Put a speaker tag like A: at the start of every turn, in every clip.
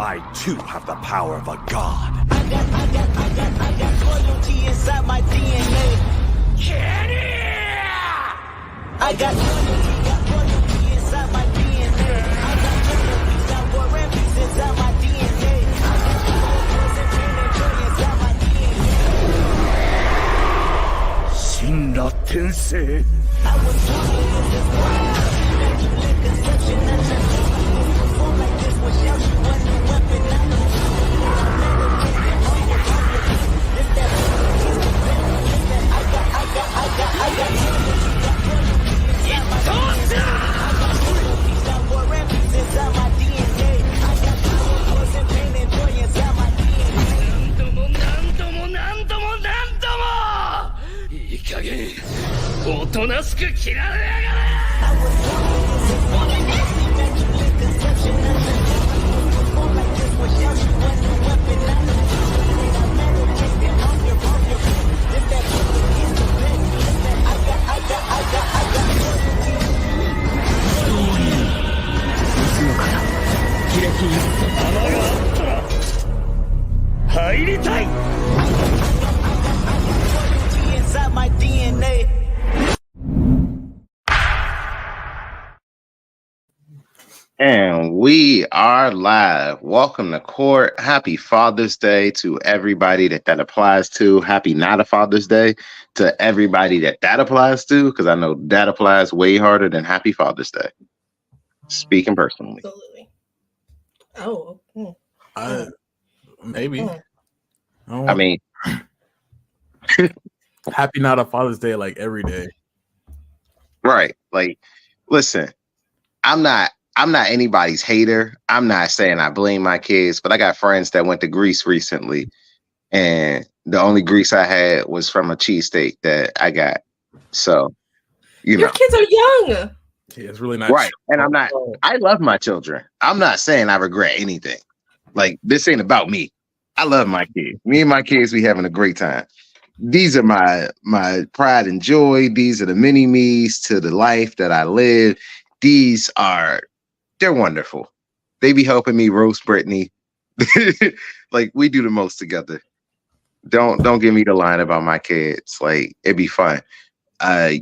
A: I too have the power of a god.
B: I got loyalty inside my DNA. I got loyalty inside my DNA. I got loyalty, got war and peace inside my DNA. I got loyalty and pain and joy inside my DNA.
A: 死んだ天性
B: I was born in this world. Immaculate conception, not just perform like this without you was a weapon. I know this that I got war and peace inside my DNA. I got loyalty and pain and joy inside my DNA.
C: なんともいい加減おとなしく切られやがれ
B: I was born in this world. Immaculate conception, not just perform like this without you was a weapon. I know I meditate and on your this that is the best. I got loyalty.
C: 穴があったら入りたい
B: Loyalty inside my DNA.
D: And we are live. Welcome to court. Happy Father's Day to everybody that applies to. Happy not a Father's Day to everybody that applies to, because I know that applies way harder than Happy Father's Day. Speaking personally.
E: Absolutely. Oh.
F: Maybe.
D: I mean,
F: happy not a Father's Day like every day.
D: right. Like, listen, I'm not anybody's hater. I'm not saying I blame my kids, but I got friends that went to Greece recently, and the only Greece I had was from a cheesesteak that I got. So,
E: Your kids are young.
F: Yeah, it's really not
D: right. And I love my children. I'm not saying I regret anything. Like, this ain't about me. I love my kids. Me and my kids, we having a great time. These are my pride and joy. These are the mini me's to the life that I live. They're wonderful. They be helping me roast Brittany. Like, we do the most together. Don't give me the line about my kids. Like, it'd be fun.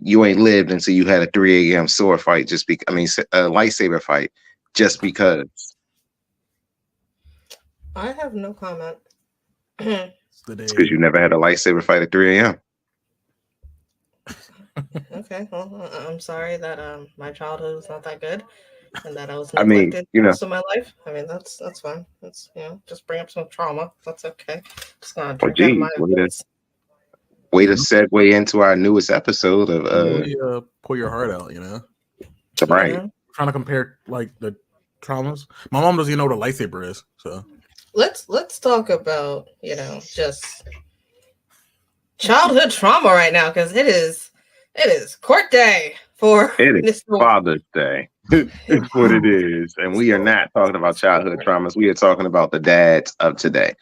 D: You ain't lived until you had a 3 a.m. sword fight, a lightsaber fight, just because.
E: I have no comment.
D: It's because you never had a lightsaber fight at 3 a.m.
E: Okay, well, I'm sorry that my childhood was not that good, and that I was
D: I mean,
E: neglected most of my life. I mean, that's fine. That's just bring up some trauma. That's okay. Just gonna drink out of my
D: way to segue into our newest episode of
F: pour your heart out.
D: Right.
F: Trying to compare like the traumas. My mom doesn't even know what a lightsaber is, so.
E: Let's talk about just childhood trauma right now, because it is court day for
D: it is Father's Day. It's what it is, and we are not talking about childhood traumas. We are talking about the dads of today.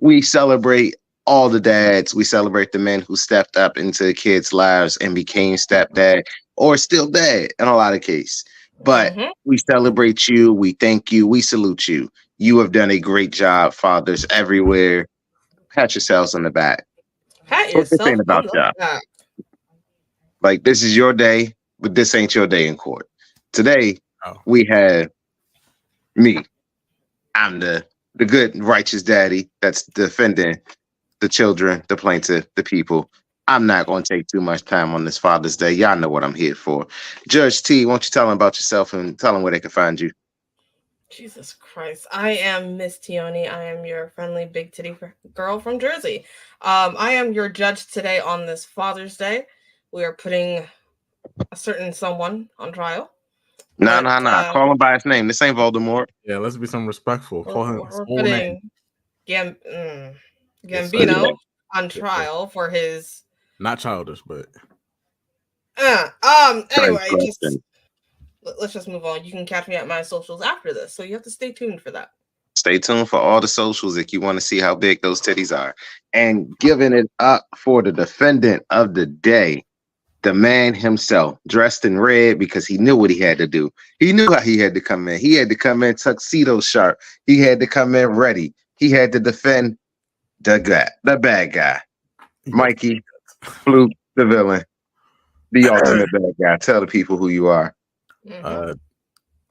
D: We celebrate all the dads. We celebrate the men who stepped up into kids' lives and became stepdad or still dad in a lot of cases. But we celebrate you. We thank you. We salute you. You have done a great job, fathers everywhere. Pat yourselves on the back.
E: Pat yourself.
D: This ain't about y'all. Like, this is your day, but this ain't your day in court. Today, we have me. I'm the good, righteous daddy that's defending the children, the plaintiff, the people. I'm not going to take too much time on this Father's Day. Y'all know what I'm here for. Judge T, why don't you tell them about yourself and tell them where they can find you?
E: Jesus Christ. I am Miss Tioni. I am your friendly big titty girl from Jersey. I am your judge today on this Father's Day. We are putting a certain someone on trial.
D: No. Call him by his name. This ain't Voldemort.
F: Yeah, let's be some respectful. Call him his full name.
E: Gambino on trial for his...
F: Not childish, but...
E: Anyway, let's just move on. You can catch me at my socials after this, so you have to stay tuned for that.
D: Stay tuned for all the socials if you want to see how big those titties are. And giving it up for the defendant of the day, the man himself, dressed in red because he knew what he had to do. He knew how he had to come in. He had to come in tuxedo sharp. He had to come in ready. He had to defend the bad guy, Mikey, Fluke, the villain, the ultimate bad guy. Tell the people who you are.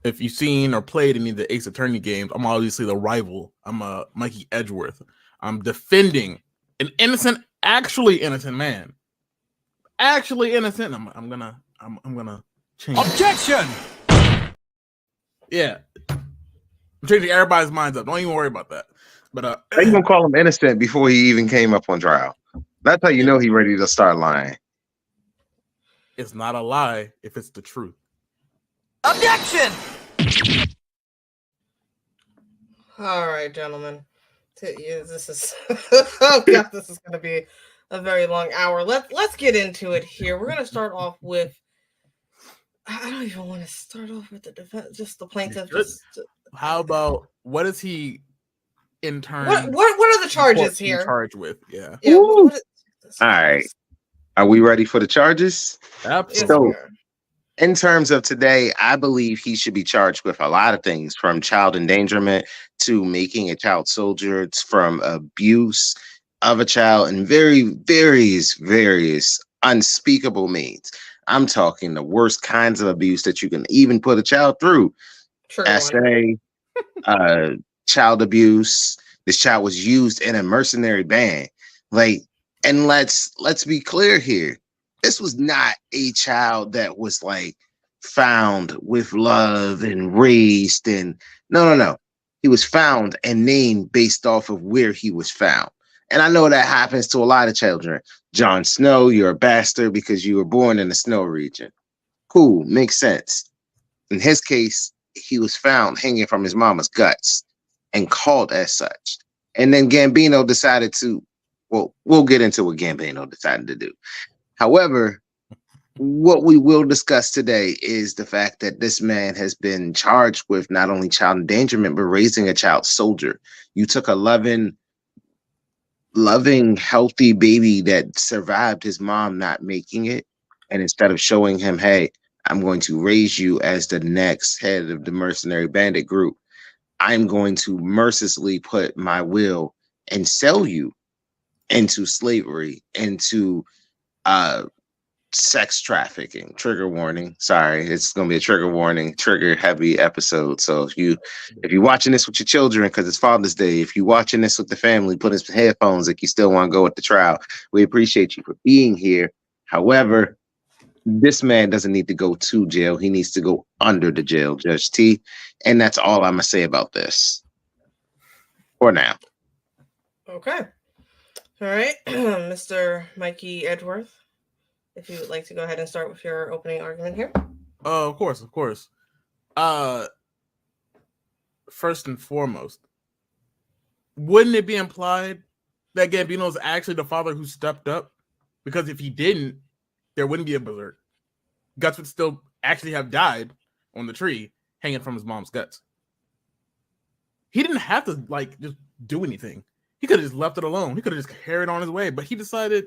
F: If you've seen or played any of the Ace Attorney games, I'm obviously the rival. I'm Mikey Edgeworth. I'm defending an actually innocent man. Actually innocent. I'm gonna change.
A: Objection!
F: Yeah. I'm changing everybody's minds up. Don't even worry about that. But
D: They even call him innocent before he even came up on trial. That's how you know he's ready to start lying.
F: It's not a lie if it's the truth.
B: Objection!
E: All right, gentlemen. This is oh god, this is going to be a very long hour. Let's get into it here. We're going to start off with. I don't even want to start off with the defense, just the plaintiff.
F: How about what is he in turn?
E: What are the charges here?
F: Charged with, yeah.
D: All right. Are we ready for the charges?
F: Absolutely.
D: So, in terms of today, I believe he should be charged with a lot of things, from child endangerment to making a child soldier, from abuse of a child, and various unspeakable means. I'm talking the worst kinds of abuse that you can even put a child through. SA, child abuse. This child was used in a mercenary band. And let's be clear here. This was not a child that was found with love and raised no. He was found and named based off of where he was found. And I know that happens to a lot of children. Jon Snow, you're a bastard because you were born in the snow region. Cool, makes sense. In his case, he was found hanging from his mama's guts and called as such. And then Gambino decided to, we'll get into what Gambino decided to do. However, what we will discuss today is the fact that this man has been charged with not only child endangerment, but raising a child soldier. You took a loving, healthy baby that survived his mom not making it. And instead of showing him, hey, I'm going to raise you as the next head of the mercenary bandit group, I'm going to mercilessly put my will and sell you into slavery, into sex trafficking. Trigger warning. Sorry, it's going to be a trigger warning, trigger heavy episode. So if you're watching this with your children, because it's Father's Day, if you're watching this with the family, put in some headphones if you still want to go with the trial. We appreciate you for being here. However, this man doesn't need to go to jail. He needs to go under the jail, Judge T. And that's all I'm going to say about this for now.
E: Okay. All right, Mr. Mikey Edgeworth, if you would like to go ahead and start with your opening argument here.
F: Of course. First and foremost, wouldn't it be implied that Gambino is actually the father who stepped up? Because if he didn't, there wouldn't be a berserk. Guts would still actually have died on the tree, hanging from his mom's guts. He didn't have to just do anything. He could have just left it alone. He could have just carried on his way, but he decided,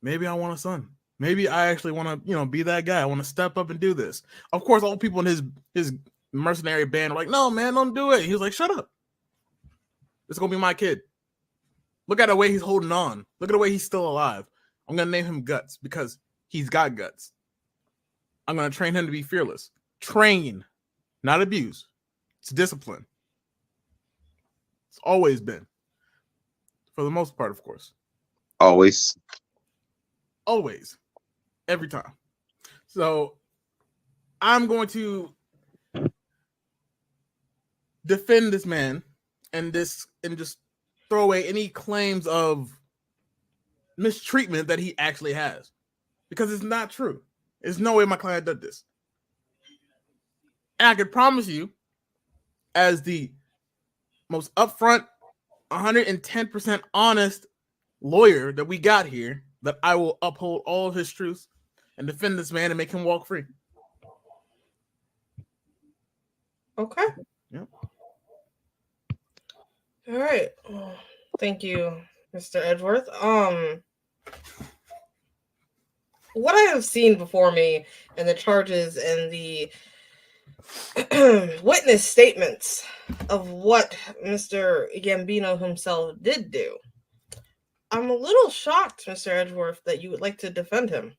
F: maybe I want a son. Maybe I actually want to, be that guy. I want to step up and do this. Of course, all the people in his mercenary band were like, no, man, don't do it. He was like, shut up. It's going to be my kid. Look at the way he's holding on. Look at the way he's still alive. I'm going to name him Guts because he's got guts. I'm going to train him to be fearless. Train, not abuse. It's discipline. It's always been. For the most part, of course.
D: Always.
F: Every time. So I'm going to defend this man and just throw away any claims of mistreatment that he actually has, because it's not true. There's no way my client did this. And I can promise you, as the most upfront, 110% honest lawyer that we got here, that I will uphold all of his truths and defend this man and make him walk free.
E: Okay.
F: Yep.
E: All right. Thank you, Mr. Edgeworth. what I have seen before me and the charges and the witness statements of what Mr. Gambino himself did do, I'm a little shocked, Mr. Edgeworth, that you would like to defend him,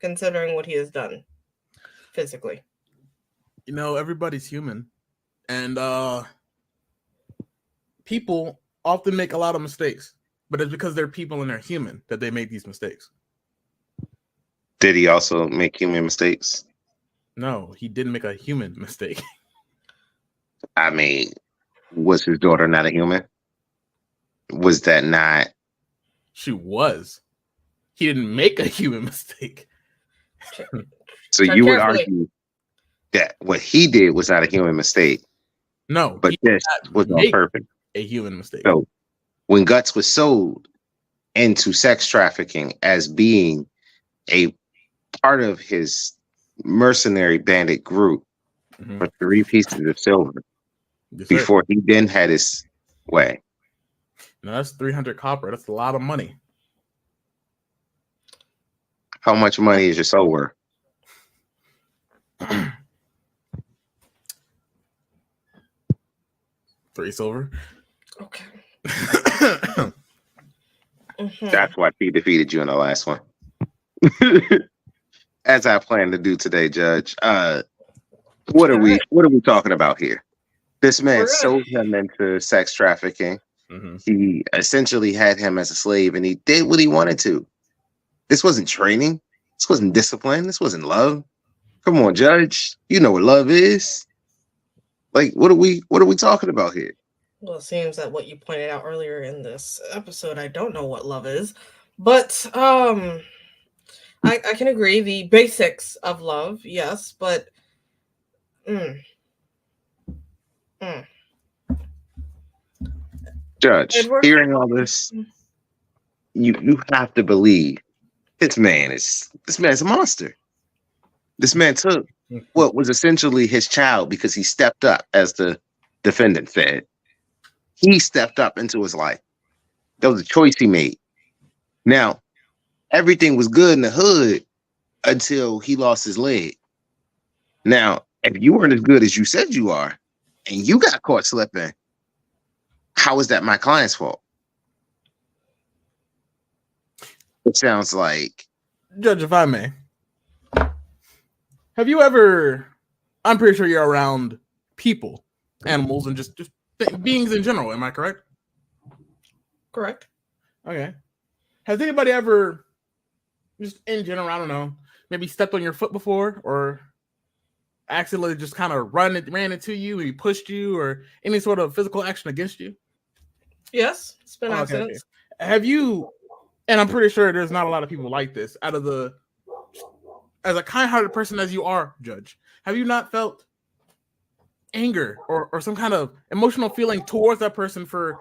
E: considering what he has done physically.
F: You know, everybody's human, and people often make a lot of mistakes, but it's because they're people and they're human that they make these mistakes.
D: Did he also make human mistakes?
F: No, he didn't make a human mistake.
D: I mean, was his daughter not a human? Was that not?
F: She was. He didn't make a human mistake.
D: So
E: Tread
D: you would
E: carefully.
D: argue that what he did was not a human mistake,
F: No,
D: but
F: he
D: this
F: did not
D: was on
F: make
D: purpose.
F: a human mistake.
D: So when Guts was sold into sex trafficking as being a part of his mercenary bandit group
F: Mhm.
D: for 3 pieces of silver
F: Yes, sir.
D: before he then had his way.
F: No, that's 300 copper. That's a lot of money.
D: How much money is your soul worth?
F: Three silver.
E: Okay.
D: That's why he defeated you in the last one. As I plan to do today, Judge. What are we talking about here? This man
E: We're gonna-
D: sold him into sex trafficking.
F: Mhm.
D: He essentially had him as a slave, and he did what he wanted to. This wasn't training. This wasn't discipline. This wasn't love. Come on, Judge. You know what love is. Like, what are we talking about here?
E: Well, it seems that what you pointed out earlier in this episode, I don't know what love is, but I can agree the basics of love, yes, but
D: Judge,
E: Edward?
D: hearing all this, you have to believe this man's a monster. This man took what was essentially his child because he stepped up, as the defendant said. He stepped up into his life. That was a choice he made. Now, everything was good in the hood until he lost his leg. Now, if you weren't as good as you said you are, and you got caught slipping, how is that my client's fault? It sounds like
F: Judge, if I may, have you ever? I'm pretty sure you're around people, animals, and just beings in general. Am I correct?
E: correct.
F: Okay. Has anybody ever, just in general, I don't know, maybe stepped on your foot before, or accidentally just kind of ran into you, and he pushed you, or any sort of physical action against you?
E: Yes, it's been
F: Okay,
E: accidents.
F: okay. Have you? And I'm pretty sure there's not a lot of people like this. As a kind-hearted person as you are, Judge, have you not felt anger or some kind of emotional feeling towards that person for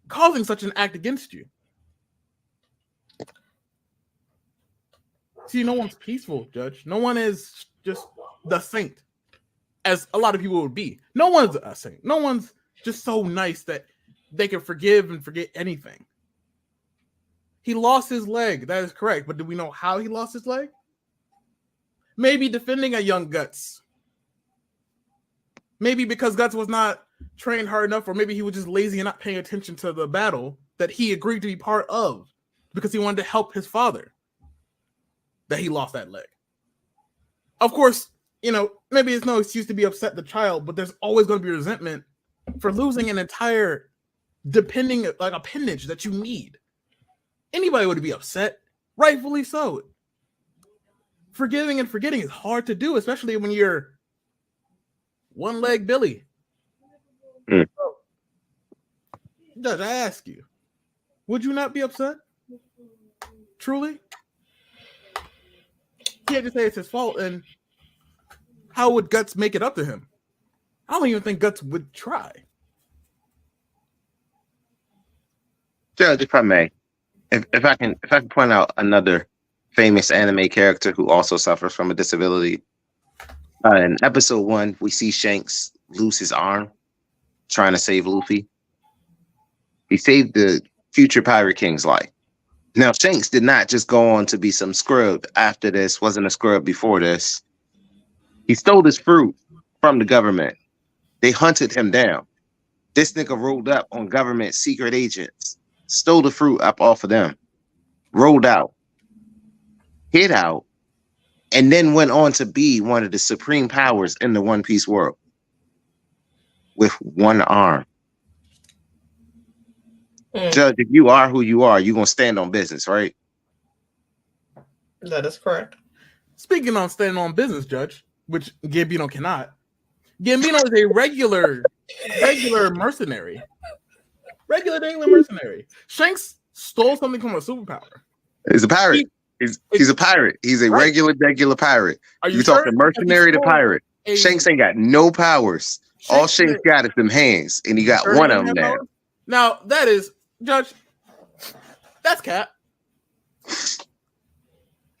F: causing such an act against you? See, no one's peaceful, Judge. No one is just the saint, as a lot of people would be. No one's a saint. No one's just so nice that they can forgive and forget anything. He lost his leg. That is correct. But do we know how he lost his leg? Maybe defending a young Guts. Maybe because Guts was not trained hard enough, or maybe he was just lazy and not paying attention to the battle that he agreed to be part of because he wanted to help his father, that he lost that leg. Of course, maybe it's no excuse to be upset the child, but there's always going to be resentment for losing an entire appendage that you need. Anybody would be upset, rightfully so. Forgiving and forgetting is hard to do, especially when you're one-leg Billy.
D: Mm.
F: Judge, I ask you, would you not be upset? Truly? You can't just say it's his fault, and how would Guts make it up to him? I don't even think Guts would try.
D: Judge, if I may, if I can point out another famous anime character who also suffers from a disability. In episode 1, we see Shanks lose his arm trying to save Luffy. He saved the future Pirate King's life. Now, Shanks did not just go on to be some scrub after this, wasn't a scrub before this. He stole this fruit from the government. They hunted him down. This nigga rolled up on government secret agents, stole the fruit up off of them, rolled out, hid out, and then went on to be one of the supreme powers in the One Piece world with one arm. Judge, if you are who you are, you're going to stand on business, right?
E: That is correct.
F: Speaking on standing on business, Judge, which Gambino cannot. Gambino is a regular mercenary. Regular mercenary. Shanks stole something from a superpower.
D: He's a pirate. He's a pirate. He's a regular pirate.
F: Are you
D: talking mercenary to pirate. Shanks ain't got no powers. All Shanks got is them hands, and he got one of them now.
F: Now, that is, Judge, that's cap.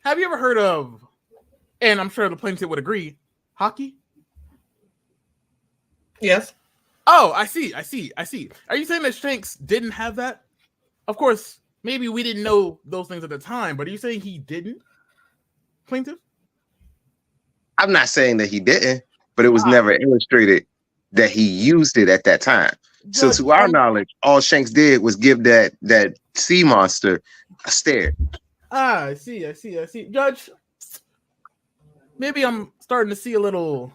F: Have you ever heard of, and I'm sure the plaintiff would agree, hockey?
E: Yes.
F: Oh, I see. Are you saying that Shanks didn't have that? Of course, maybe we didn't know those things at the time, but are you saying he didn't, plaintiff?
D: I'm not saying that he didn't, but it was never illustrated that he used it at that time. So to our knowledge, all Shanks did was give that sea monster a stare.
F: I see. Judge, maybe I'm starting to see a little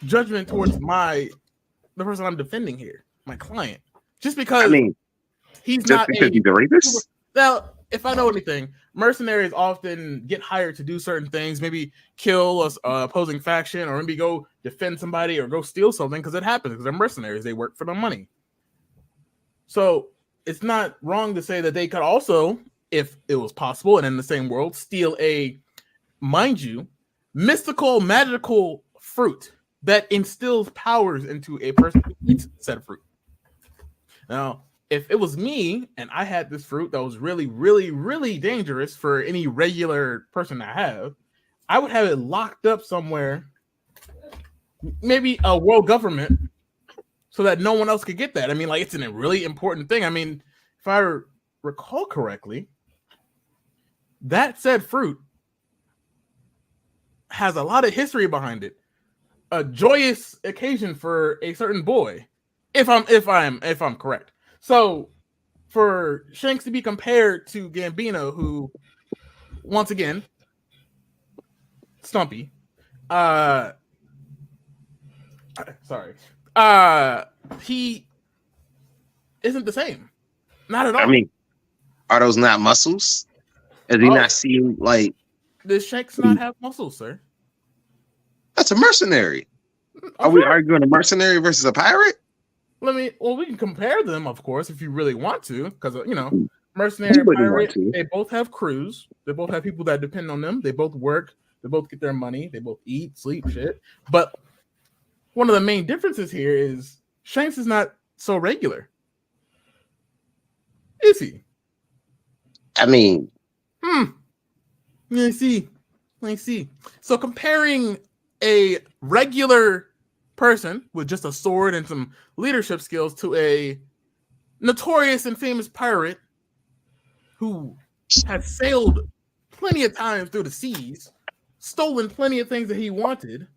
F: judgment towards the person I'm defending here, my client. Just because he's not
D: because he's a rapist?
F: Now, if I know anything, mercenaries often get hired to do certain things, maybe kill a opposing faction, or maybe go defend somebody or go steal something, because it happens, because they're mercenaries. They work for the money. So it's not wrong to say that they could also, if it was possible and in the same world, steal a, mind you, mystical, magical fruit that instills powers into a person who eats said fruit. Now, if it was me and I had this fruit that was really, really, really dangerous for any regular person to have, I would have it locked up somewhere, maybe a world government, so that no one else could get that. I mean, like, it's a really important thing. I mean, if I recall correctly, that said fruit has a lot of history behind it. A joyous occasion for a certain boy, if I'm correct. So, for Shanks to be compared to Gambino, who, once again, Stumpy, he isn't the same. Not at all.
D: I mean, are those not muscles? Does he not seem like...
F: Does Shanks not have muscles, sir?
D: That's a mercenary. Are we arguing a mercenary versus a pirate?
F: We can compare them, of course, if you really want to, because, mercenary and pirate, they both have crews. They both have people that depend on them. They both work. They both get their money. They both eat, sleep, shit. But one of the main differences here is Shanks is not so regular. Is he?
D: I mean...
F: I see. So comparing a regular person with just a sword and some leadership skills to a notorious and famous pirate who has sailed plenty of times through the seas, stolen plenty of things that he wanted.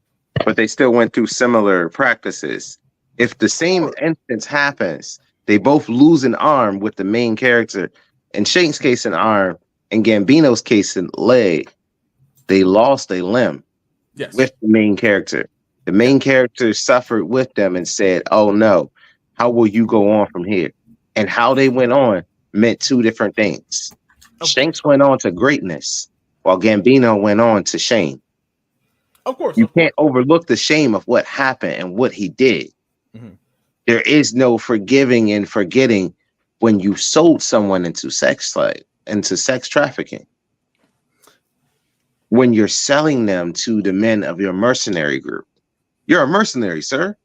D: But they still went through similar practices. If the same instance happens, they both lose an arm with the main character. In Shanks' case, an arm. In Gambino's case, a leg. They lost a limb with the main character. The main character suffered with them and said, "Oh no, how will you go on from here?" And how they went on meant two different things. Okay. Shanks went on to greatness, while Gambino went on to shame.
F: Of course.
D: You can't overlook the shame of what happened and what he did. Mm-hmm. There is no forgiving and forgetting when you sold someone into sex trafficking. When you're selling them to the men of your mercenary group. You're a mercenary, sir.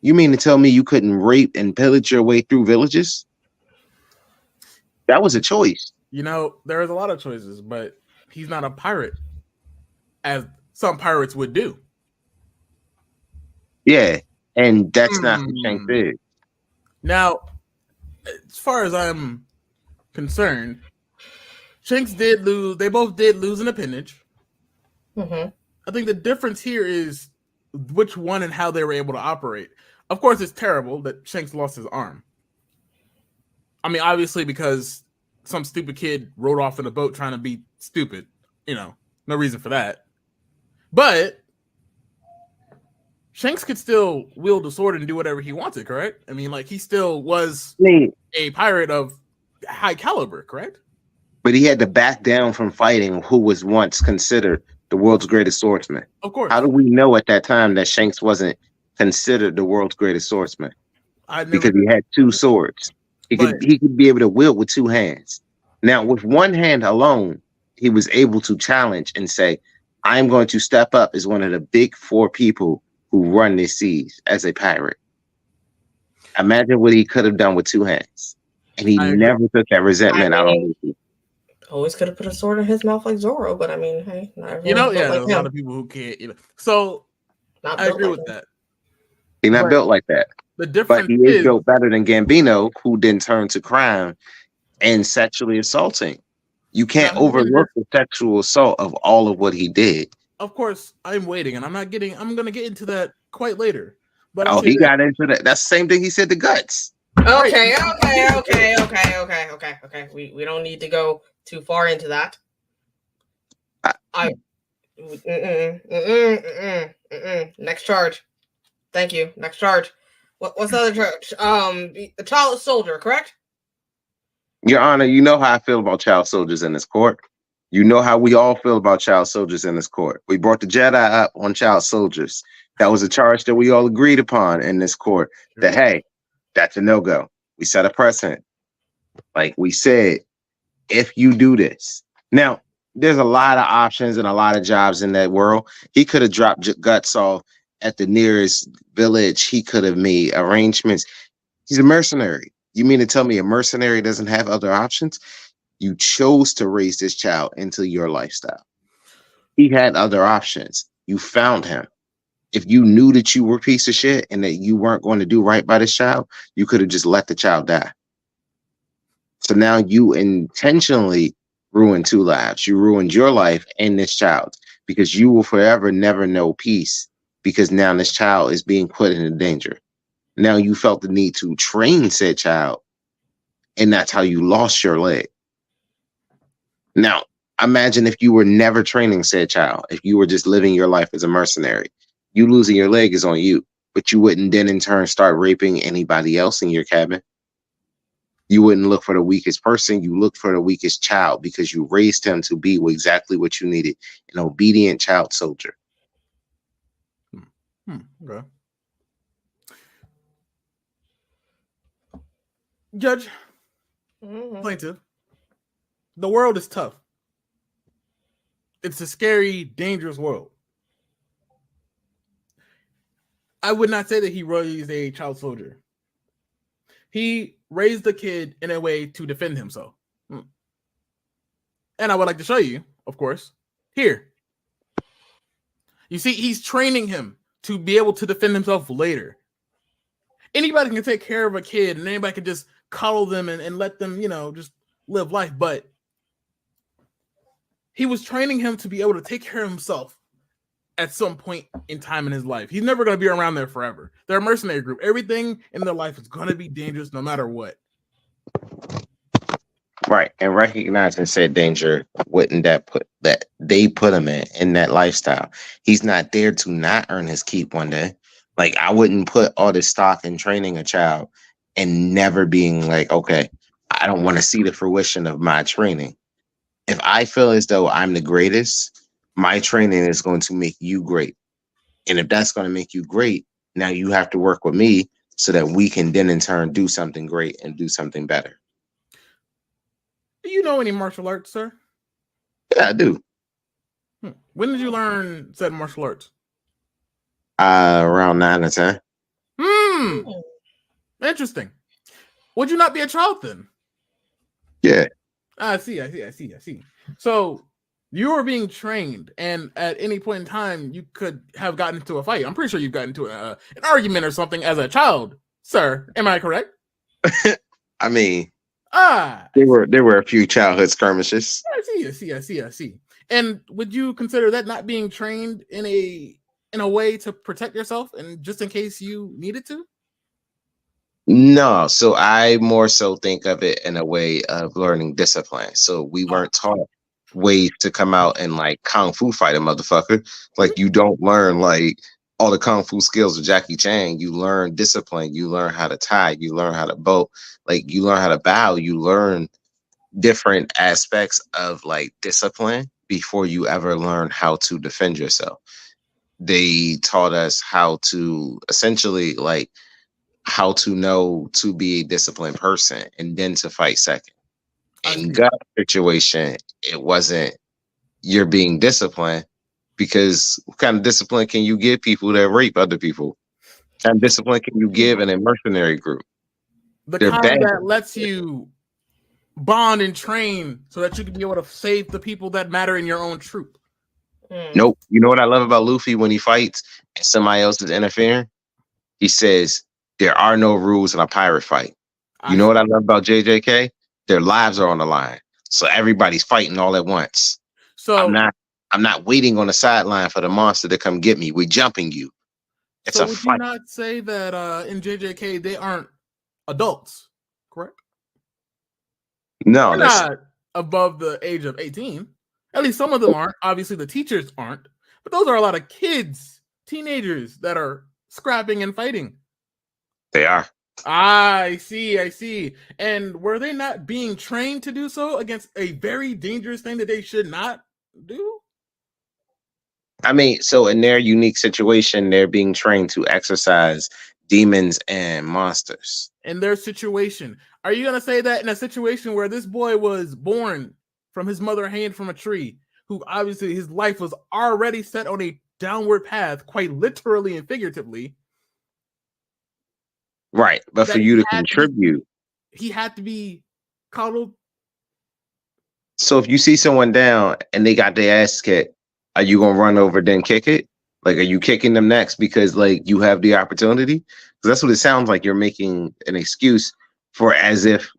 D: You mean to tell me you couldn't rape and pillage your way through villages? That was a choice.
F: There is a lot of choices, but he's not a pirate, as some pirates would do.
D: Yeah, and that's not what Shanks did.
F: Now, as far as I'm concerned, Shanks did lose. They both did lose an appendage.
E: Mm-hmm.
F: I think the difference here is which one and how they were able to operate. Of course, it's terrible that Shanks lost his arm. I mean, obviously, because some stupid kid rode off in a boat trying to be stupid. You know, no reason for that. But Shanks could still wield a sword and do whatever he wanted, correct? I mean, like, he still was a pirate of high caliber, correct?
D: But he had to back down from fighting who was once considered the world's greatest swordsman.
F: Of course.
D: How do we know at that time that Shanks wasn't considered the world's greatest swordsman? Because he had two swords. He could be able to wield with two hands. Now, with one hand alone, he was able to challenge and say, I'm going to step up as one of the big four people who run this seas as a pirate. Imagine what he could have done with two hands. And he never took that resentment out on me.
E: Always could have put a sword in his mouth like Zorro, but I mean, hey, not everyone.
F: You know,
E: like
F: there's a lot of people who can't. You know, so I agree with that.
D: He's not built like that.
F: The difference,
D: but he is built better than Gambino, who then turned to crime and sexually assaulting. You can't overlook the sexual assault of all of what he did.
F: Of course, I'm waiting, and I'm going to get into that quite later. But
D: he got into that. That's the same thing he said to Guts.
E: Okay. We don't need to go too far into that. Next charge. Thank you. Next charge. What's the other charge? A child soldier, correct?
D: Your Honor, you know how I feel about child soldiers in this court. You know how we all feel about child soldiers in this court. We brought the Jedi up on child soldiers. That was a charge that we all agreed upon in this court. That, hey, that's a no-go. We set a precedent. Like we said, if you do this. Now, there's a lot of options and a lot of jobs in that world. He could have dropped Guts off at the nearest village. He could have made arrangements. He's a mercenary. You mean to tell me a mercenary doesn't have other options? You chose to raise this child into your lifestyle. He had other options. You found him. If you knew that you were a piece of shit and that you weren't going to do right by this child, you could have just let the child die. So now you intentionally ruined two lives. You ruined your life and this child's, because you will forever never know peace, because now this child is being put in danger. Now you felt the need to train said child, and that's how you lost your leg. Now, imagine if you were never training said child, if you were just living your life as a mercenary. You losing your leg is on you, but you wouldn't then in turn start raping anybody else in your cabin. You wouldn't look for the weakest person. You look for the weakest child because you raised him to be exactly what you needed, an obedient child soldier.
F: Okay. Judge, plaintiff, the world is tough. It's a scary, dangerous world. I would not say that he raised a child soldier. He raised the kid in a way to defend himself. And I would like to show you, of course, here. You see, he's training him to be able to defend himself later. Anybody can take care of a kid and anybody can just coddle them and let them, just live life. But he was training him to be able to take care of himself at some point in time in his life. He's never going to be around there forever. They're a mercenary group. Everything in their life is going to be dangerous no matter what.
D: Right. And recognizing said danger, wouldn't that they put him in that lifestyle. He's not there to not earn his keep one day. Like, I wouldn't put all this stock in training a child and never being like, okay, I don't want to see the fruition of my training. If I feel as though I'm the greatest, my training is going to make you great. And if that's going to make you great, now you have to work with me so that we can then in turn do something great and do something better.
F: Do you know any martial arts, sir?
D: Yeah, I do.
F: When did you learn said martial arts?
D: Around 9 or 10.
F: Interesting. Would you not be a child then?
D: Yeah.
F: I see. So you were being trained, and at any point in time, you could have gotten into a fight. I'm pretty sure you've gotten into an argument or something as a child, sir. Am I correct?
D: I mean, There were a few childhood skirmishes.
F: I see. And would you consider that not being trained in a way to protect yourself and just in case you needed to?
D: No, so I more so think of it in a way of learning discipline. So we weren't taught ways to come out and like kung fu fight a motherfucker. Like you don't learn like all the kung fu skills of Jackie Chan. You learn discipline. You learn how to tie. You learn how to bow. Like you learn how to bow. You learn different aspects of like discipline before you ever learn how to defend yourself. They taught us how to essentially like how to know to be a disciplined person and then to fight second. In gut situation, it wasn't you're being disciplined because what kind of discipline can you give people that rape other people? What kind of discipline can you give in a mercenary group?
F: The kind that lets you bond and train so that you can be able to save the people that matter in your own troop.
D: Nope. You know what I love about Luffy when he fights and somebody else is interfering? He says, there are no rules in a pirate fight. You know what I love about JJK? Their lives are on the line. So everybody's fighting all at once. So I'm not waiting on the sideline for the monster to come get me. We're jumping you. It's
F: so
D: a
F: would
D: fight.
F: You not say that in JJK they aren't adults, correct?
D: No,
F: they're not above the age of 18. At least some of them aren't. Obviously, the teachers aren't. But those are a lot of kids, teenagers that are scrapping and fighting.
D: They are.
F: I see. And were they not being trained to do so against a very dangerous thing that they should not do?
D: I mean, so in their unique situation, they're being trained to exercise demons and monsters.
F: In their situation. Are you going to say that in a situation where this boy was born from his mother hanging from a tree, who obviously his life was already set on a downward path, quite literally and figuratively?
D: Right. But for you to contribute,
F: he had to be coddled.
D: So if you see someone down and they got their ass kicked, are you going to run over then kick it? Like, are you kicking them next because like you have the opportunity? Because that's what it sounds like. You're making an excuse for as if,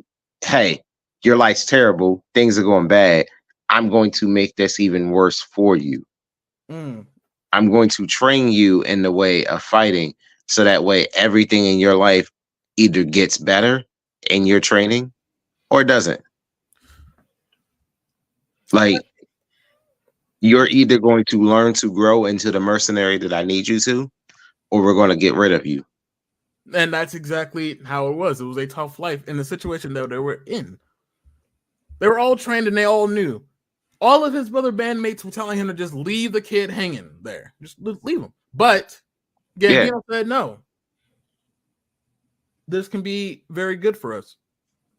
D: hey, your life's terrible. Things are going bad. I'm going to make this even worse for you. I'm going to train you in the way of fighting. So that way, everything in your life either gets better in your training or it doesn't. Like, you're either going to learn to grow into the mercenary that I need you to, or we're going to get rid of you.
F: And that's exactly how it was. It was a tough life in the situation that they were in. They were all trained and they all knew. All of his brother bandmates were telling him to just leave the kid hanging there. Just leave him. But Gambino said, no. This can be very good for us.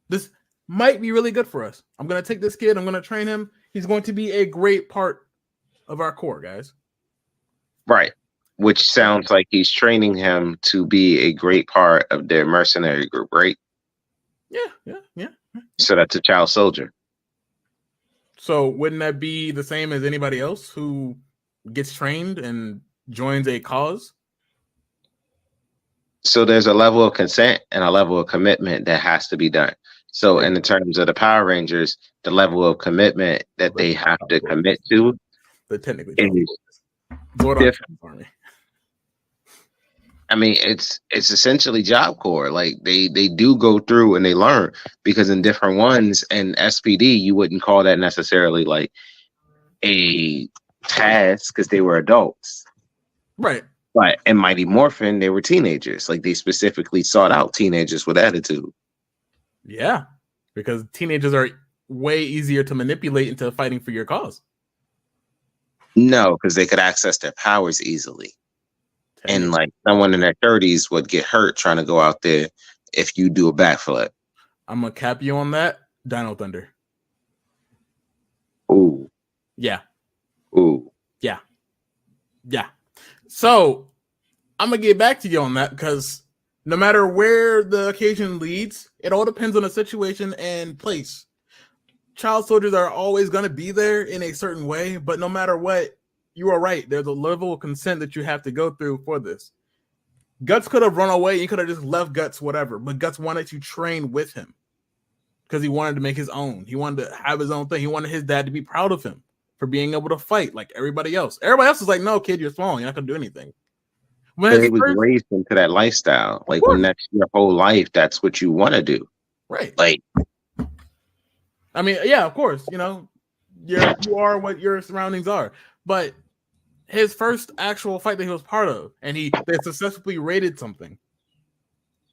F: This might be really good for us. I'm going to take this kid. I'm going to train him. He's going to be a great part of our core, guys.
D: Right. Which sounds like he's training him to be a great part of their mercenary group, right?
F: Yeah.
D: So that's a child soldier.
F: So wouldn't that be the same as anybody else who gets trained and joins a cause?
D: So there's a level of consent and a level of commitment that has to be done. So in the terms of the Power Rangers, the level of commitment that they have to commit to is different. I mean, it's essentially Job Corps. Like they do go through and they learn, because in different ones and SPD, you wouldn't call that necessarily like a task because they were adults.
F: Right.
D: But in Mighty Morphin, they were teenagers. Like they specifically sought out teenagers with attitude.
F: Yeah, because teenagers are way easier to manipulate into fighting for your cause.
D: No, because they could access their powers easily. And like someone in their 30s would get hurt trying to go out there if you do a backflip.
F: I'm gonna cap you on that. Dino Thunder.
D: Ooh.
F: Yeah.
D: Ooh.
F: Yeah. So I'm gonna get back to you on that, because no matter where the occasion leads, it all depends on the situation and place. Child soldiers are always gonna be there in a certain way, but no matter what, you are right. There's a level of consent that you have to go through for this. Guts could have run away. You could have just left Guts, whatever. But Guts wanted to train with him because he wanted to make his own. He wanted to have his own thing. He wanted his dad to be proud of him for being able to fight like everybody else. Everybody else is like, no, kid, you're small. You're not going to do anything.
D: But he was raised into that lifestyle. Like when that's your whole life, that's what you want to do.
F: Right.
D: Like,
F: I mean, yeah, of course, you know, you are what your surroundings are. But his first actual fight that he was part of, and they successfully raided something.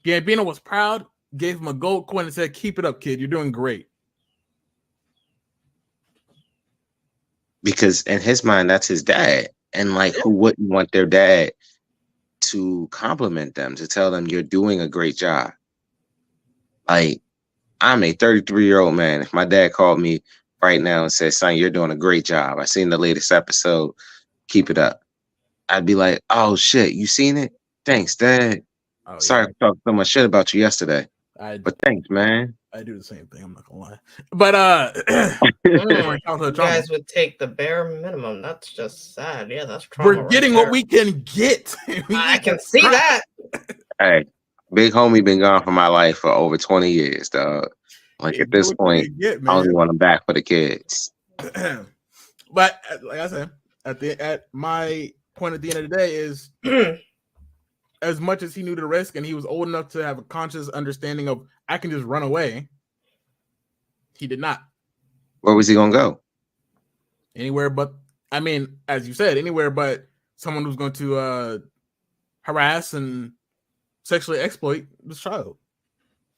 F: Gambino was proud, gave him a gold coin, and said, "Keep it up, kid. You're doing great."
D: because in his mind, that's his dad. And like, who wouldn't want their dad to compliment them, to tell them you're doing a great job? Like, I'm a 33-year-old man. If my dad called me right now and said, son, you're doing a great job, I seen the latest episode, keep it up, I'd be like, oh shit, you seen it? Thanks, Dad. Oh, sorry I talked so much shit about you yesterday. But thanks, man.
F: I do the same thing, I'm not gonna lie. But
E: you guys would take the bare minimum. That's just sad. Yeah, that's trauma.
F: We're getting what we can get.
E: I can see that.
D: Hey, big homie been gone from my life for over 20 years, dog. Like at this point, I only want him back for the kids.
F: But like I said, at my point at the end of the day is as much as he knew the risk and he was old enough to have a conscious understanding of I can just run away, he did not.
D: Where was he gonna go?
F: Anywhere but, I mean, as you said, anywhere but someone who's going to harass and sexually exploit this child.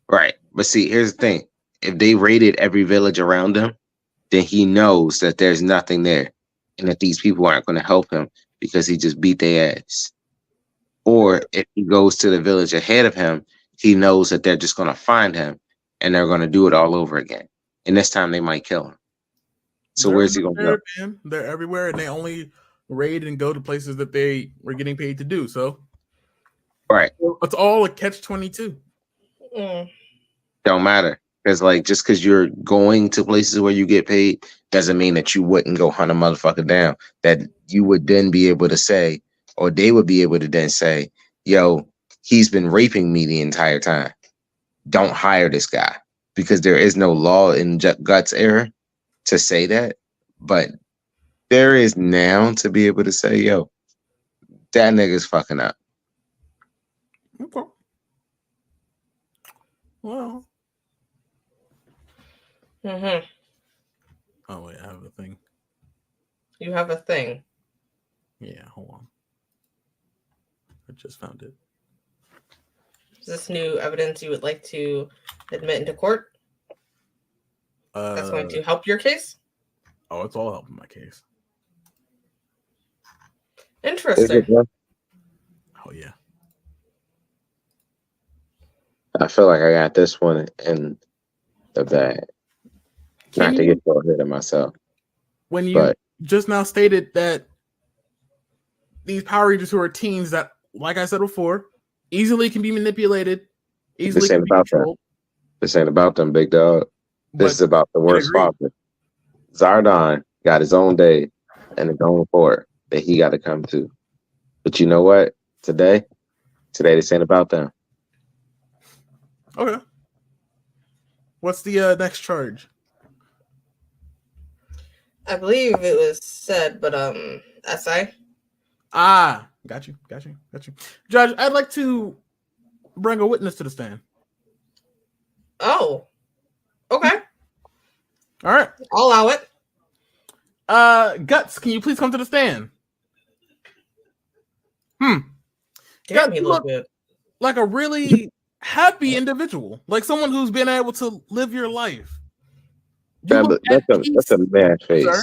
D: Right. But see, here's the thing. If they raided every village around him, then he knows that there's nothing there and that these people aren't going to help him because he just beat their ass. Or if he goes to the village ahead of him, he knows that they're just going to find him and they're going to do it all over again. And this time they might kill him. So where's he going to go?
F: Man. They're everywhere and they only raid and go to places that they were getting paid to do. So
D: right.
F: It's all a catch-22.
D: Don't matter. Because like just because you're going to places where you get paid doesn't mean that you wouldn't go hunt a motherfucker down. That you would then be able to say, or they would be able to then say, yo, he's been raping me the entire time. Don't hire this guy. Because there is no law in Guts era to say that. But there is now to be able to say, yo, that nigga's fucking up.
F: Okay. Well. Oh wait, I have a thing.
E: You have a thing.
F: Yeah, hold on. I just found it.
E: Is this new evidence you would like to admit into court? That's going to help your case?
F: Oh, it's all helping my case.
E: Interesting.
F: Oh yeah.
D: I feel like I got this one in the bag. Not to get so ahead of myself.
F: When you just now stated that these Power Rangers who are teens that, like I said before, easily can be manipulated, easily can be controlled.
D: This ain't about them, big dog. This is about the worst father. Zardon got his own day and his own court that he got to come to. But you know what? Today this ain't about them.
F: Okay. What's the next charge?
E: I believe it was said, but SI.
F: Ah, got you. Judge, I'd like to bring a witness to the stand.
E: Oh. Okay.
F: All right.
E: I'll allow it.
F: Guts, can you please come to the stand?
E: Damn, he look good.
F: Like a really happy individual, like someone who's been able to live your life.
D: That's a mad face, sir.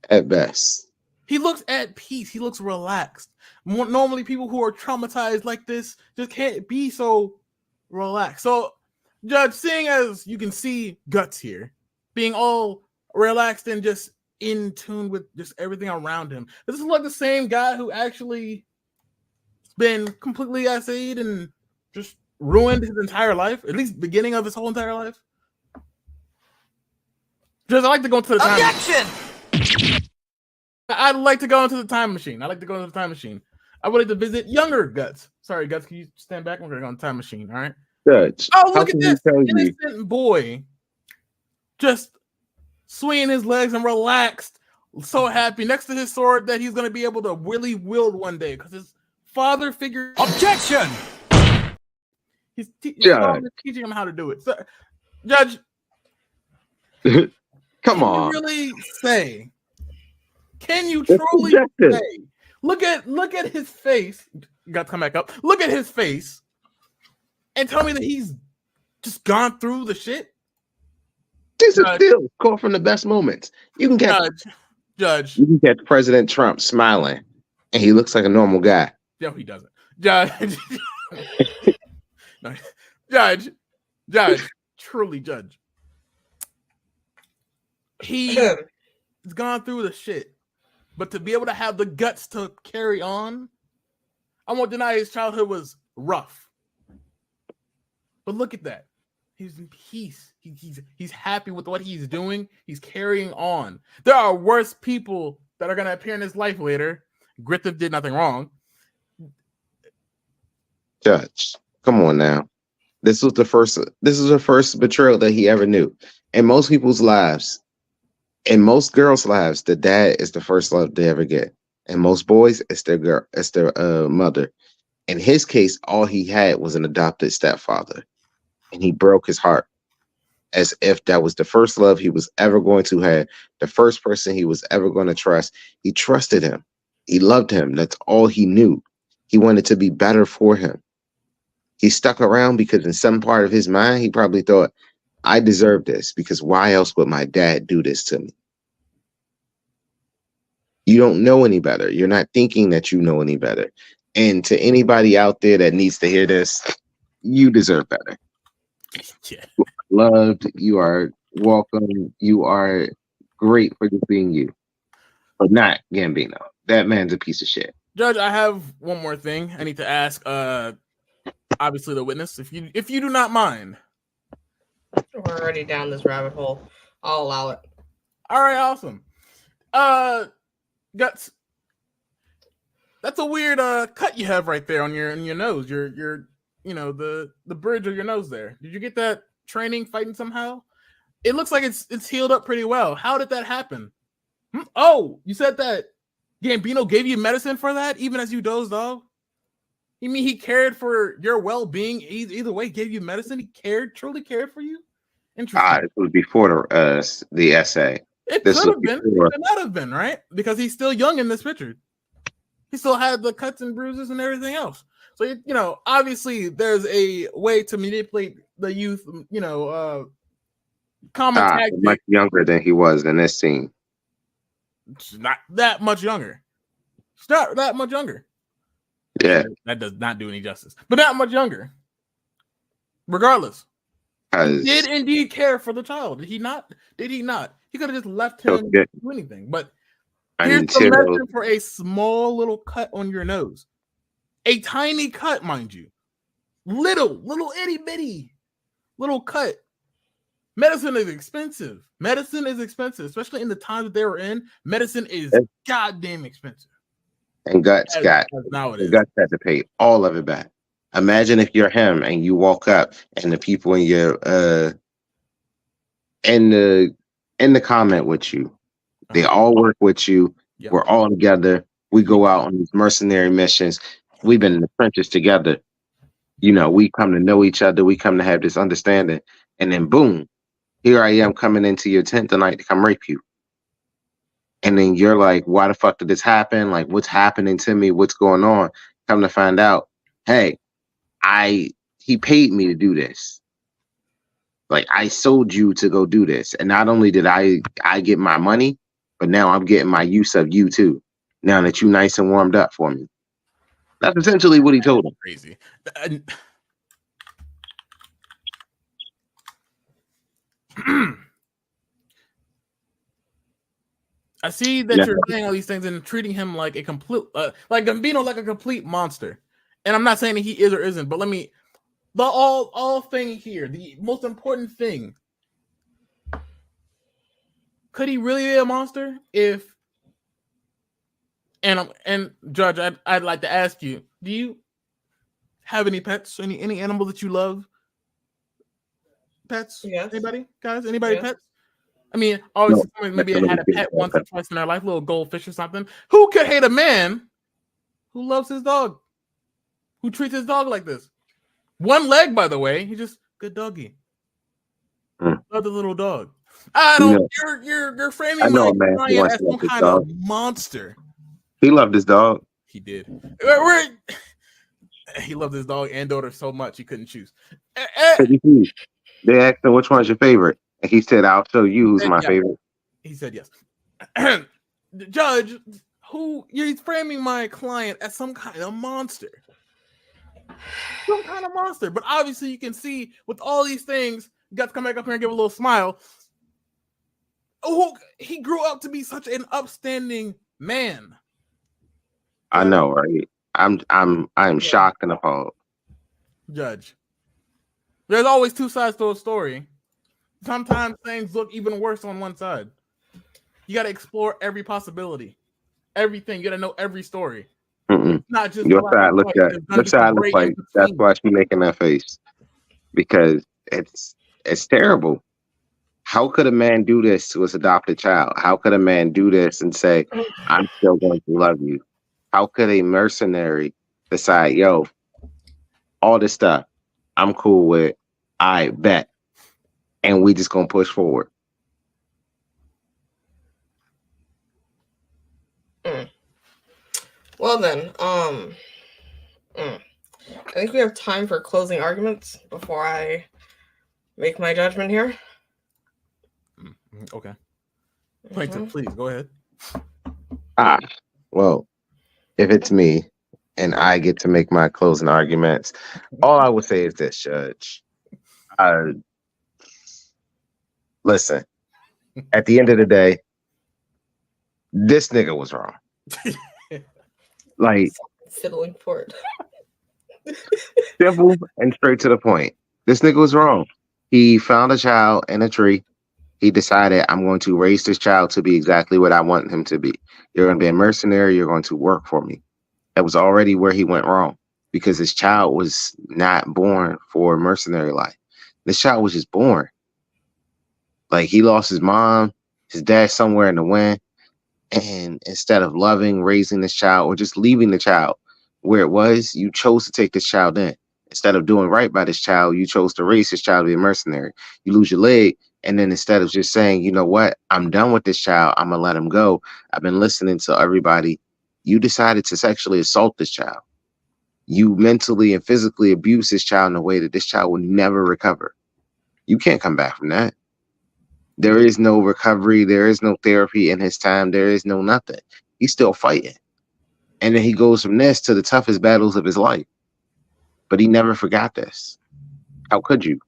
D: At best.
F: He looks at peace. He looks relaxed. Normally, people who are traumatized like this just can't be so relaxed. So, Judge, seeing as you can see Guts here, being all relaxed and just in tune with just everything around him, this is like the same guy who actually been completely assayed and just ruined his entire life, at least beginning of his whole entire life. Judge, I'd like to go into the time machine. I'd like to go into the time machine. I would like to visit younger Guts. Sorry, Guts, can you stand back? We're going to go in the time machine, all right?
D: Judge,
F: oh, look at this innocent boy just swinging his legs and relaxed, so happy next to his sword that he's going to be able to really wield one day because his father figure.
A: Objection!
F: His
D: Judge.
F: father teaching him how to do it. So, Judge,
D: Come
F: can
D: on.
F: you really say? Can you
D: It's
F: truly
D: subjective.
F: say? Look at his face. You got to come back up. Look at his face, and tell me that he's just gone through the shit.
D: These are
F: Judge.
D: still called from the best moments. You can get
F: Judge.
D: you can catch President Trump smiling, and he looks like a normal guy.
F: No, he doesn't. Judge. No, Judge. Truly, Judge. He's gone through the shit. But to be able to have the guts to carry on, I won't deny his childhood was rough. But look at that. He's in peace. He's happy with what he's doing. He's carrying on. There are worse people that are going to appear in his life later. Griffith did nothing wrong.
D: Judge, come on now. This is the first betrayal that he ever knew. In most people's lives, in most girls' lives, the dad is the first love they ever get. And most boys, it's their mother. In his case, all he had was an adopted stepfather. And he broke his heart as if that was the first love he was ever going to have, the first person he was ever going to trust. He trusted him. He loved him. That's all he knew. He wanted to be better for him. He stuck around because in some part of his mind, he probably thought, I deserve this because why else would my dad do this to me? You don't know any better. You're not thinking that you know any better. And to anybody out there that needs to hear this, you deserve better.
F: Yeah.
D: You are loved. You are welcome. You are great for just being you. But not Gambino. That man's a piece of shit.
F: Judge, I have one more thing I need to ask. Obviously, the witness, if you do not mind.
E: We're already down this rabbit hole. I'll allow it.
F: All right, awesome. Guts. That's a weird cut you have right there on your nose. Your the bridge of your nose there. Did you get that training fighting somehow? It looks like it's healed up pretty well. How did that happen? Oh, you said that Gambino gave you medicine for that, even as you dozed off? You mean he cared for your well-being? Either way, gave you medicine. He truly cared for you. Interesting.
D: It was before the essay.
F: It could have been. It could not have been, right? Because he's still young in this picture. He still had the cuts and bruises and everything else. So, obviously there's a way to manipulate the youth, common tactic.
D: Much younger than he was in this scene.
F: It's not that much younger. It's not that much younger.
D: Yeah.
F: That does not do any justice. But not much younger. Regardless. He did indeed care for the child. Did he not? He could have just left him do anything. But here's the medicine for a small little cut on your nose. A tiny cut, mind you. Little itty bitty little cut. Medicine is expensive. Especially in the times that they were in. Medicine is goddamn expensive.
D: And Guts had to pay all of it back. Imagine if you're him and you walk up and the people in your in the comment with you, they all work with you. Yep. We're all together. We go out on these mercenary missions. We've been in the trenches together. We come to know each other. We come to have this understanding. And then boom, here I am coming into your tent tonight to come rape you. And then you're like, why the fuck did this happen? Like, what's happening to me? What's going on? Come to find out, hey, he paid me to do this. Like, I sold you to go do this. And not only did I get my money, but now I'm getting my use of you too. Now that you nice and warmed up for me. That's essentially what he told him.
F: Crazy. I see that you're saying all these things and treating him like a complete, like Gambino, like a complete monster. And I'm not saying that he is or isn't, but the all thing here, the most important thing. Could he really be a monster? And Judge, I'd like to ask you, do you have any pets? Any animal that you love? Pets?
E: Yes.
F: Anybody? Guys? Anybody
E: yes.
F: pets? I mean,
D: No,
F: obviously, maybe
D: that's
F: it had
D: another
F: a
D: thing.
F: pet once or twice in their life, little goldfish or something. Who could hate a man who loves his dog, who treats his dog like this? One leg, by the way. He just good doggy.
D: Mm.
F: Love the little dog. I
D: You
F: don't.
D: know,
F: You're
D: I
F: framing
D: know
F: my
D: a man who
F: client
D: wants
F: as
D: to love
F: some
D: his
F: kind of
D: dog.
F: monster.
D: He loved his dog.
F: He did. He loved his dog and daughter so much he couldn't choose.
D: Said, they asked him, which one's your favorite? And he said, I'll show you who's my
F: Yeah.
D: favorite.
F: He said yes. The judge, who you're framing my client as some kind of monster. Some kind of monster. But obviously you can see with all these things, you got to come back up here and give a little smile. Oh, he grew up to be such an upstanding man.
D: I know, right? I'm shocked and appalled.
F: Judge. There's always two sides to a story. Sometimes things look even worse on one side. You got to explore every possibility, everything. You got to know every story. Not just
D: Your
F: black
D: side
F: and
D: look
F: white.
D: at
F: There's
D: your
F: gonna be some
D: side look
F: gray in
D: like that's
F: between.
D: why she making that face, because it's terrible. How could a man do this to his adopted child? How could a man do this and say, I'm still going to love you? How could a mercenary decide, yo, all this stuff I'm cool with, I bet, and we just gonna push forward?
E: Well then, I think we have time for closing arguments before I make my judgment here.
F: Okay. Plaintiff, please go ahead.
D: Well, if it's me and I get to make my closing arguments, all I would say is this, Judge. Listen, at the end of the day, this nigga was wrong. Like,
E: Fiddling for it.
D: simple and straight to the point. This nigga was wrong. He found a child in a tree. He decided, I'm going to raise this child to be exactly what I want him to be. You're going to be a mercenary. You're going to work for me. That was already where he went wrong, because his child was not born for mercenary life. This child was just born. Like, he lost his mom, his dad somewhere in the wind. And instead of loving, raising this child, or just leaving the child where it was, you chose to take this child in. Instead of doing right by this child, you chose to raise this child to be a mercenary. You lose your leg, and then instead of just saying, you know what, I'm done with this child, I'm gonna let him go. I've been listening to everybody. You decided to sexually assault this child. You mentally and physically abuse this child in a way that this child will never recover. You can't come back from that. There is no recovery. There is no therapy in his time. There is no nothing. He's still fighting. And then he goes from this to the toughest battles of his life. But he never forgot this. How could you?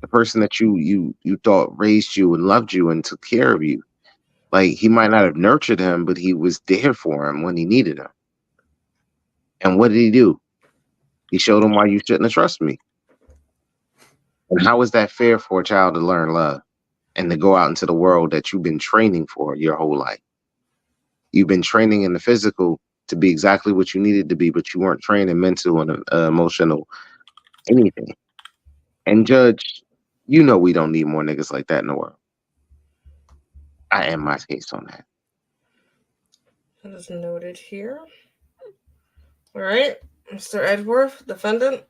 D: The person that you thought raised you and loved you and took care of you. Like, he might not have nurtured him, but he was there for him when he needed him. And what did he do? He showed him why you shouldn't have trusted me. And how is that fair for a child to learn love and to go out into the world that you've been training for your whole life? You've been training in the physical to be exactly what you needed to be, but you weren't trained in mental and emotional anything. And Judge, you know we don't need more niggas like that in the world. I end my case on that.
E: That is noted here. All right, Mr. Edgeworth, defendant.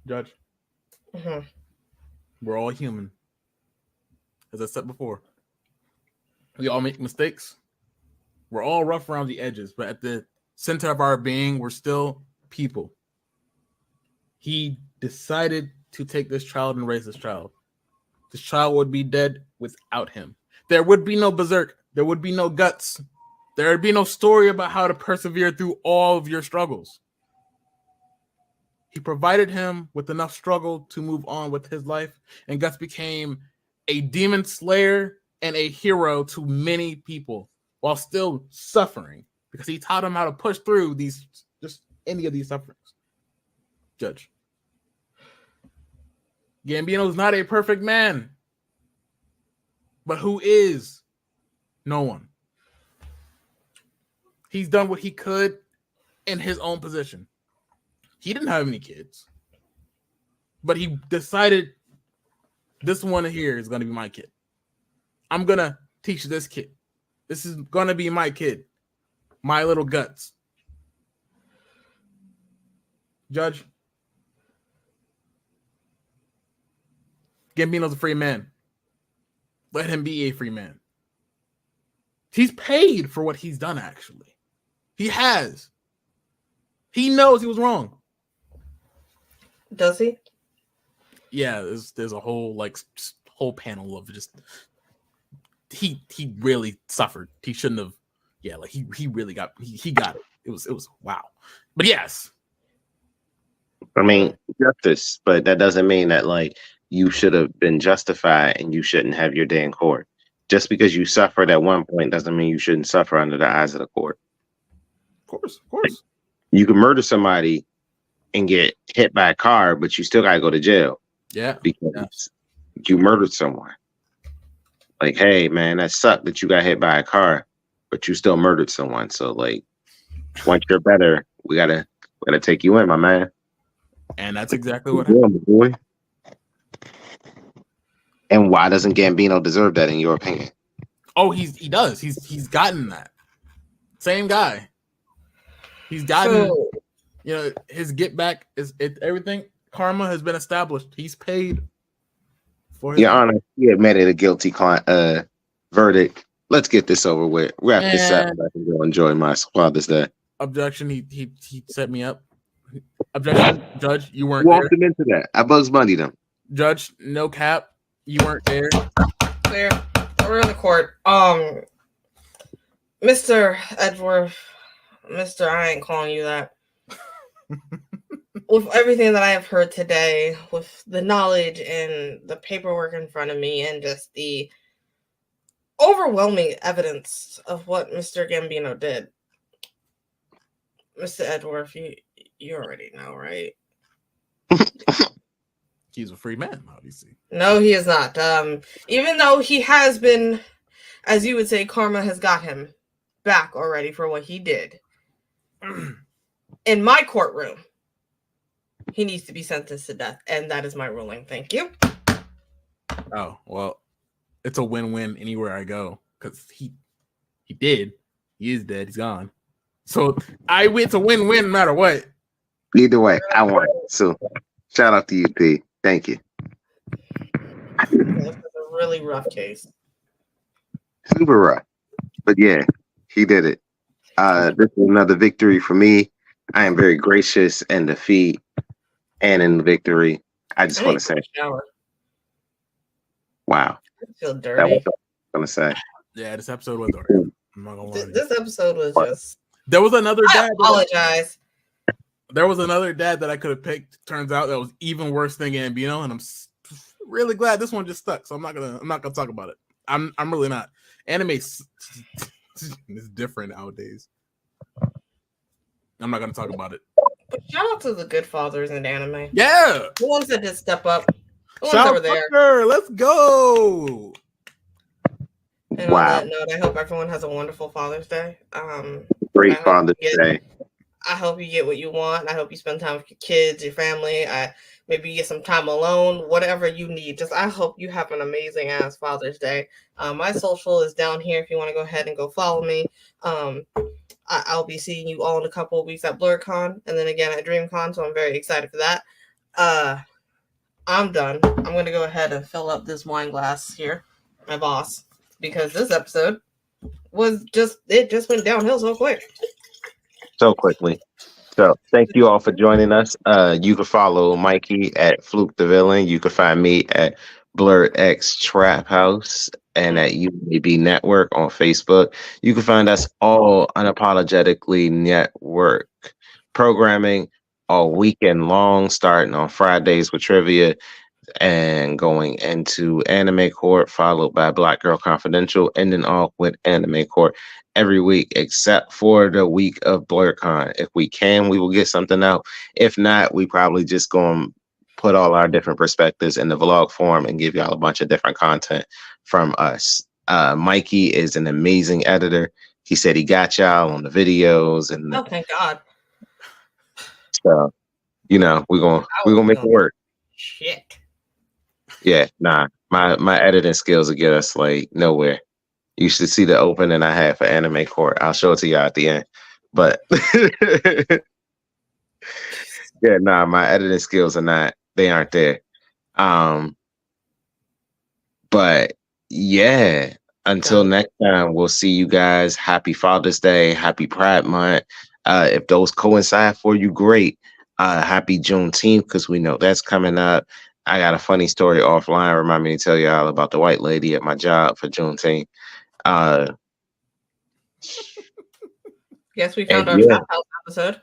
F: Judge, we're all human. As I said before, we all make mistakes. We're all rough around the edges, but at the center of our being, we're still people. He decided to take this child and raise this child. This child would be dead without him. There would be no berserk. There would be no guts. There would be no story about how to persevere through all of your struggles. He provided him with enough struggle to move on with his life, and Guts became a demon slayer and a hero to many people while still suffering, because he taught him how to push through these, just any of these sufferings. Judge, Gambino is not a perfect man, but who is? No one. He's done what he could in his own position. He didn't have any kids, but he decided This one here is gonna be my kid. I'm gonna teach this kid. This is gonna be my kid. My little guts. Judge. Gambino's a free man. Let him be a free man. He's paid for what he's done, actually. He has. He knows he was wrong.
E: Does he?
F: Yeah, there's a whole whole panel of just he really suffered. He shouldn't have. Yeah, like he really got he got it. It was wow. But yes.
D: I mean, justice, but that doesn't mean that like you should have been justified and you shouldn't have your day in court. Just because you suffered at one point doesn't mean you shouldn't suffer under the eyes of the court.
F: Of course.
D: You can murder somebody and get hit by a car, but you still gotta go to jail.
F: Yeah.
D: Because you murdered someone. Like, hey man, that sucked that you got hit by a car, but you still murdered someone. So like once you're better, we gotta take you in, my man.
F: And that's exactly what happened.
D: Boy. And why doesn't Gambino deserve that in your opinion?
F: Oh, he does. He's gotten that. Same guy. He's gotten his get back is everything. Karma has been established. He's paid for his
D: Your Honor, he admitted a guilty verdict. Let's get this over with. Wrap this up. I can go enjoy my Father's Day.
F: Objection. He set me up. Objection, Judge. You weren't
D: Walked
F: there.
D: him into that. I Bugs Bunny them.
F: Judge, no cap. You weren't there.
E: Clear. We're in the court. Mr. Edgeworth, Mr. I ain't calling you that. With everything that I have heard today, with the knowledge and the paperwork in front of me, and just the overwhelming evidence of what Mr. Gambino did, Mr. Edgeworth, you already know, right?
F: He's a free man, obviously.
E: No, he is not. Even though he has been, as you would say, karma has got him back already for what he did. In my courtroom, he needs to be sentenced to death, and that is my ruling. Thank you.
F: Oh, well, it's a win-win anywhere I go, because he did. He is dead. He's gone. So it's a win-win no matter what.
D: Either way, I won. So shout out to you, P. Thank you.
E: This is a really rough case.
D: Super rough. But yeah, he did it. This is another victory for me. I am very gracious in defeat and in victory. I just want to say,
E: shower.
D: Wow.
E: I feel
D: That
E: dirty.
D: was what I was going to say.
F: Yeah, this episode was dark. I'm not gonna lie.
E: This episode was just.
F: There was another
E: I
F: dad.
E: apologize.
F: There was another dad that I could have picked. Turns out that was even worse than Gambino, and I'm really glad this one just stuck. So I'm not gonna talk about it. I'm really not. Anime is different nowadays. I'm not gonna talk about it.
E: But shout out to the good fathers in anime.
F: Yeah,
E: The ones that did step up. The ones
F: shout
E: that were
F: out
E: there.
F: Tucker. Let's go.
E: And
D: Wow.
E: on that note, I hope everyone has a wonderful Father's Day.
D: Great
E: I
D: Father's
E: hope you
D: Day.
E: I hope you get what you want. I hope you spend time with your kids, your family. Maybe you get some time alone, whatever you need. Just I hope you have an amazing ass Father's Day. My social is down here if you want to go ahead and go follow me. I'll be seeing you all in a couple of weeks at BlurCon and then again at DreamCon, so I'm very excited for that. I'm done. I'm going to go ahead and fill up this wine glass here, my boss, because this episode was just went downhill so quick.
D: So quickly. So thank you all for joining us. You can follow Mikey at Fluke the Villain. You can find me at Blurred X Trap House and at UAB Network on Facebook. You can find us all unapologetically network programming all weekend long, starting on Fridays with trivia and going into Anime Court, followed by Black Girl Confidential, ending off with Anime Court every week, except for the week of BlurCon. If we can, we will get something out. If not, we probably just going to put all our different perspectives in the vlog form and give y'all a bunch of different content from us. Mikey is an amazing editor. He said he got y'all on the videos, and
E: Oh, thank God.
D: so we're gonna make it work.
E: Shit.
D: Yeah, nah. My editing skills will get us like nowhere. You should see the opening I had for Anime Court. I'll show it to y'all at the end. But yeah, nah, my editing skills they aren't there. But yeah, until next time, we'll see you guys. Happy Father's Day, happy Pride Month. If those coincide for you, great. Happy Juneteenth, because we know that's coming up. I got a funny story offline. Remind me to tell y'all about the white lady at my job for Juneteenth.
E: Yes, we found
D: and
E: our
D: yeah,
E: Trap House episode.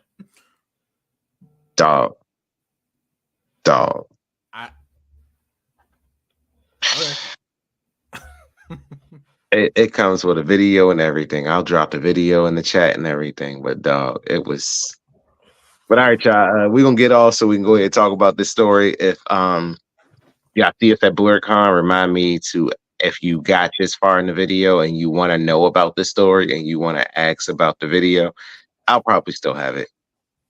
D: dog.
F: Okay.
D: It comes with a video and everything. I'll drop the video in the chat and everything. But dog, it was. But all right, y'all. We're gonna get off so we can go ahead and talk about this story. If y'all see us at BlurCon, remind me to, if you got this far in the video and you want to know about the story and you want to ask about the video, I'll probably still have it.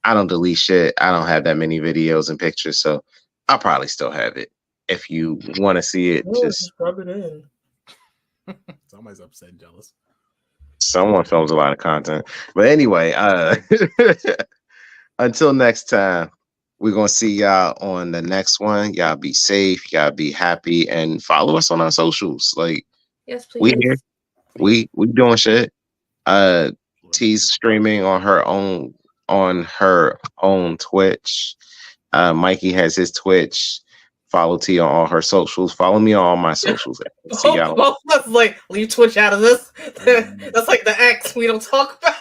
D: I don't delete shit. I don't have that many videos and pictures, so I'll probably still have it. If you want to see it, just
E: rub it in.
F: Somebody's upset and jealous.
D: Someone films a lot of content. But anyway, until next time, we're gonna see y'all on the next one. Y'all be safe, y'all be happy, and follow us on our socials. Like,
E: yes, please.
D: We here. We doing shit. T's streaming on her own Twitch. Mikey has his Twitch. Follow T on all her socials. Follow me on all my socials. See y'all.
E: Both of us like leave Twitch out of this. That's like the X we don't talk about.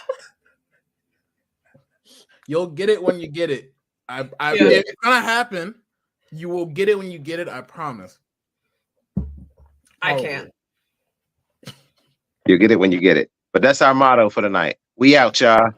F: You'll get it when you get it. It's gonna happen. You will get it when you get it. I promise.
E: I can't.
D: You'll get it when you get it. But that's our motto for the night. We out, y'all.